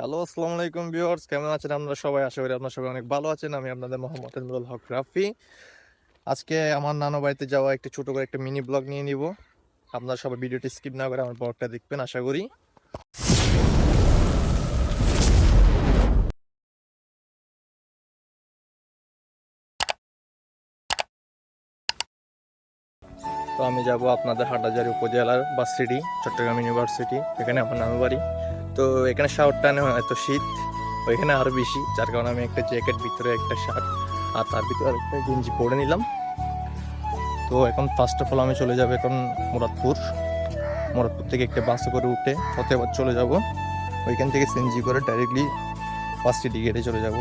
Hello, আসসালামু আলাইকুম viewers, কেমন আছেন আপনারা সবাই? আশা করি আপনারা সবাই অনেক ভালো আছেন। আমি আপনাদের মোহাম্মদ এমরুল হক রাফি। আজকে আমার নানু বাড়িতে যাওয়া একটা ছোট করে একটা মিনি ব্লগ নিয়ে নিব। আপনারা সবাই ভিডিওটি স্কিপ না করে আমার ব্লগটা দেখবেন আশা করি। তো আমি যাব আপনাদের হাটহাজারী উপজেলার ভার্সিটি, চট্টগ্রাম ইউনিভার্সিটি। এখানে আমার নানু বাড়ি। তো এখানে শাওয়ার টানে এত শীত, ওইখানে আরো বেশি, যার কারণে আমি একটা জ্যাকেট, ভিতরে একটা শার্ট আর তার ভিতরে একটা গেঞ্জি পরে নিলাম। তো এখন ফার্স্ট অফ অল আমি চলে যাব এখন মুরাদপুর। মুরাদপুর থেকে একটা বাসে করে উঠে ফতেহাবাদ চলে যাব। ওইখান থেকে সিএনজি করে ডাইরেক্টলি ভার্সিটি গেটে চলে যাব।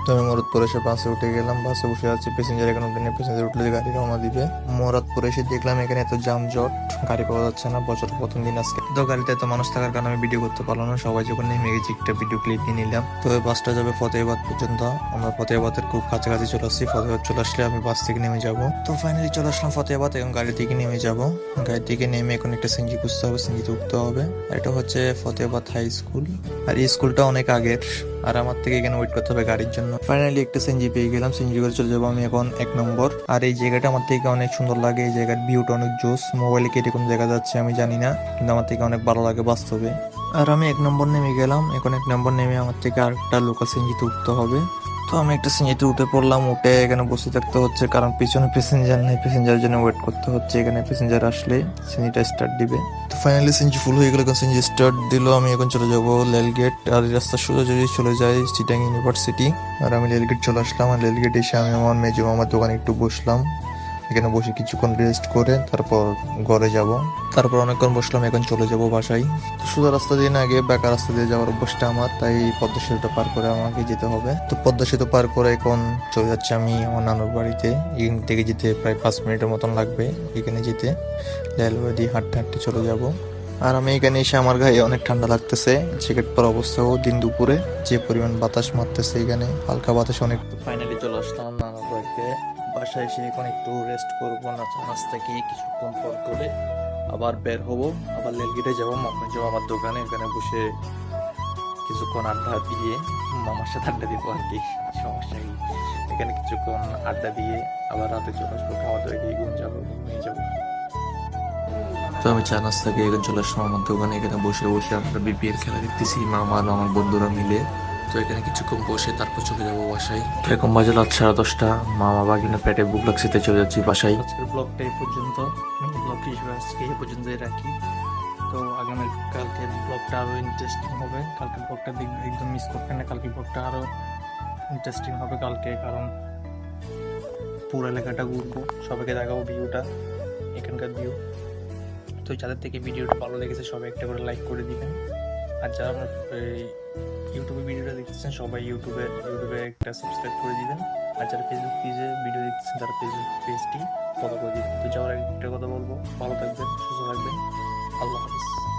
তো আমি মুরাদপুর এসে বাসে উঠে গেলাম। বাসে বসে আছি, প্যাসেঞ্জার এখন উঠে নিয়ে প্যাসেঞ্জার উঠলে গাড়ি রওনা দিবে। মুরাদপুর এসে দেখলাম এখানে এত যানজট, গাড়ি পাওয়া যাচ্ছে না। বছরের প্রথম দিন আজকে, তো গাড়িতে এত মানুষ থাকার কারণে আমি ভিডিও করতে পারলাম না। সবাই যখন নেমে গেছি একটা ভিডিও ক্লিপ নিয়ে নিলাম। তো বাসটা যাবে ফতেহাবাদ পর্যন্ত। আমরা ফতেহাবাদের খুব কাছাকাছি চলে আসছি। ফতেহাবাদ চলে আসলে আমি বাস থেকে নেমে যাব। তো ফাইনালি চলে আসলাম ফতেহাবাদ। এখন গাড়ি থেকে নেমে যাব। গাড়ি থেকে নেমে এখন একটা সিএনজি খুঁজতে হবে, সিএনজিতে উঠতে হবে। আর এটা হচ্ছে ফতেহাবাদ হাই স্কুল। আর এই স্কুলটা অনেক আগের, আর আমার থেকে এখানে ওয়েট করতে হবে গাড়ির জন্য। ফাইনালি একটা সিএনজি পেয়ে গেলাম। সিএনজি করে চলে যাবো আমি এখন 1 নম্বর। আর এই জায়গাটা আমার থেকে অনেক সুন্দর লাগে। এই জায়গার ভিউটা অনেক জোস। মোবাইলে কেটে কোন জায়গা যাচ্ছে আমি জানি না, কিন্তু আমার থেকে অনেক ভালো লাগে বাস্তবে। আর আমি 1 নম্বর নেমে গেলাম। এখন 1 নম্বর নেমে আমার থেকে আরেকটা লোকাল সিএনজিতে উঠতে হবে। তো আমি একটা সিএনজিতে উঠে পড়লাম। উঠে এখানে বসে থাকতে হচ্ছে, কারণ পিছনে প্যাসেঞ্জার নেই। প্যাসেঞ্জারের জন্য ওয়েট করতে হচ্ছে। এখানে প্যাসেঞ্জার আসলে সিএনজিটা স্টার্ট দিবে। তো ফাইনালি সিএনজি ফুল হয়ে গেল। এখন সিএনজি স্টার্ট দিল। আমি এখন চলে যাব রেলগেট। আর এই রাস্তা সোজা যদি চলে যায় চিটাং ইউনিভার্সিটি। আর আমি রেলগেট চলে আসলাম। আর রেলগেট এসে আমি আমার মেজো মামার দোকানে একটু বসলাম। এখানে বসে কিছুক্ষণ রেস্ট করে তারপর ঘরে যাব। তারপর অনেকক্ষণ বসলাম। এখন চলে যাব বাসায়। তো সোজা রাস্তা দিয়ে না আগে বাঁকা রাস্তা দিয়ে যাওয়ার অভ্যাসটা আমার, তাই পদ্মা সেতুটা পার করে আমাকে যেতে হবে। তো পদ্মা সেতু পার করে এখন চলে যাচ্ছি আমি আমার নানুর বাড়িতে। এখান থেকে যেতে প্রায় 5 মিনিটের মতন লাগবে। এখানে যেতে রেলওয়ে দিয়ে হাঁটতে হাঁটতে চলে যাব। আর আমি এখানে এসে আমার গায়ে অনেক ঠান্ডা লাগতেছে। জ্যাকেট পরা অবস্থাও দিন দুপুরে যে পরিমাণ বাতাস মারতেছে, এখানে হালকা বাতাস অনেক। ফাইনালি চলে আসলাম নানুর বাড়িতে। বাসায় এসে এখন একটু রেস্ট করবো, নাস্তা খেয়ে কিছুক্ষণ পর করে আবার বের হবো। আবার রেলগেটে যাবো, যাবো আমার দোকানে। এখানে বসে কিছুক্ষণ আড্ডা দিয়ে মামার সাথে আড্ডা দিব আর কি, সমস্যা কি। এখানে কিছুক্ষণ আড্ডা দিয়ে আবার রাতে চলে আসবো, খাওয়া দাওয়া দিয়ে ঘুমিয়ে যাবো। তো আমি চা নাস্তা খেয়ে এখন চলে আসলাম আমার দোকানে। এখানে বসে বসে আমরা বিপিএল খেলা দেখতেছি মামা আর আমার বন্ধুরা মিলে। তো এখানে কিছুক্ষণ বসে তারপর চলে যাবো বাসায়। তো এখন বাজে রাত 10:30। মামা বাগিনা পেটে বুক লাগছে, তাই চলে যাচ্ছি বাসায়। আজকের ব্লগটা এই পর্যন্ত, মিনি ব্লগ হিসেবে আজকে এই পর্যন্তই রাখি। তো আগামী কালকের ব্লগটা আরো ইন্টারেস্টিং হবে। কালকের ব্লগটা দেখবে, একদম মিস করবেন না। কালকের ব্লগটা আরো ইন্টারেস্টিং হবে কালকে, কারণ পুরো এলাকাটা ঘুরবো, সবাইকে দেখাবো ভিউটা, এখানকার ভিউ। তো যাদের থেকে ভিডিওটা ভালো লেগেছে সবাই একটা করে লাইক করে দিবেন। আর যারা আমার ইউটিউবে ভিডিওটা দেখতেছেন সবাই ইউটিউবে একটা সাবস্ক্রাইব করে দিবেন। আর যারা ফেসবুক পেজে ভিডিও দেখতেছেন তারা ফেসবুক পেজটি ফলো করে দিবেন। তো যাওয়ার একটা কথা বলবো, ভালো থাকবেন, সুস্থ থাকবেন। আল্লাহ হাফিজ।